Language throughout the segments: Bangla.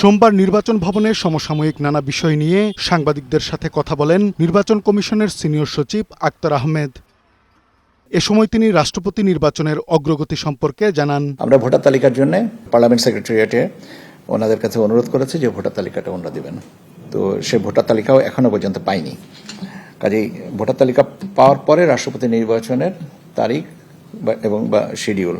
সোমবার নির্বাচন ভবনে সমসাময়িক নানা বিষয় নিয়ে সাংবাদিকদের সাথে কথা বলেন নির্বাচন কমিশনের সিনিয়র সচিব আক্তার আহমেদ। এ সময় তিনি রাষ্ট্রপতি নির্বাচনের অগ্রগতি সম্পর্কে জানান। আমরা ভোটার তালিকার জন্য পার্লামেন্ট সেক্রেটারিয়েটে ওনাদের কাছে অনুরোধ করেছি যে ভোটার তালিকাটা ওনারা দিবেন। তো সে ভোটার তালিকাও এখনো পর্যন্ত পাইনি। কাজেই ভোটার তালিকা পাওয়ার পরে রাষ্ট্রপতি নির্বাচনের তারিখ এবং শিডিউল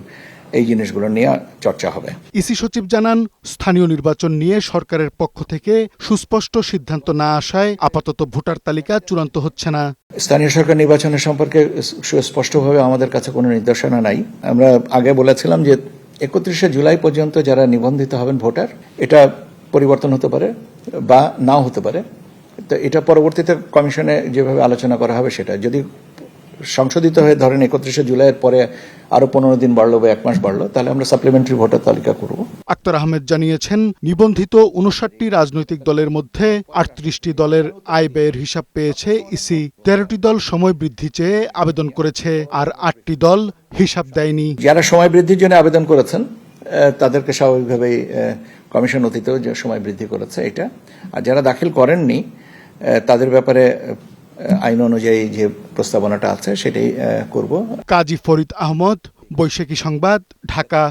এই জিনিসগুলো নিয়ে চর্চা হবে। ইসি সচিব জানান, স্থানীয় নির্বাচন নিয়ে সরকারের পক্ষ থেকে সুস্পষ্ট সিদ্ধান্ত না আসায় আপাতত ভোটার তালিকা চূড়ান্ত হচ্ছে না। স্থানীয় সরকার নির্বাচনের সম্পর্কে সুস্পষ্টভাবে আমাদের কাছে কোনো নির্দেশনা নাই। আমরা আগে বলেছিলাম যে 31শে জুলাই পর্যন্ত যারা নিবন্ধিত হবেন ভোটার, এটা পরিবর্তন হতে পারে বা নাও হতে পারে। তো এটা পরবর্তীতে কমিশনে যেভাবে আলোচনা করা হবে সেটা যদি সংশোধিত হয়ে ধরেন 31শে জুলাইয়ের পরে আরো 15 দিন বাড়লো বা 1 মাস বাড়লো, তাহলে আমরা সাপ্লিমেন্টারি ভোটার তালিকা করব। আক্তার আহমেদ জানিয়েছেন, নিবন্ধিত 59টি রাজনৈতিক দলের মধ্যে 38টি দলের আয় ব্যয়ের হিসাব পেয়েছে ইসি। 13টি দল সময় বৃদ্ধি চেয়ে আবেদন করেছে, আর 8টি দল হিসাব দেয়নি। যারা সময় বৃদ্ধির জন্য আবেদন করেছেন তাদেরকে স্বাভাবিকভাবেই কমিশন অতীতেও যে সময় বৃদ্ধি করেছে এটা, আর যারা দাখিল করেননি তাদের ব্যাপারে আইন অনুযায়ী যে প্রস্তাবনাটা আছে সেটাই করব। কাজী ফরিদ আহমদ, বৈশাখী সংবাদ, ঢাকা।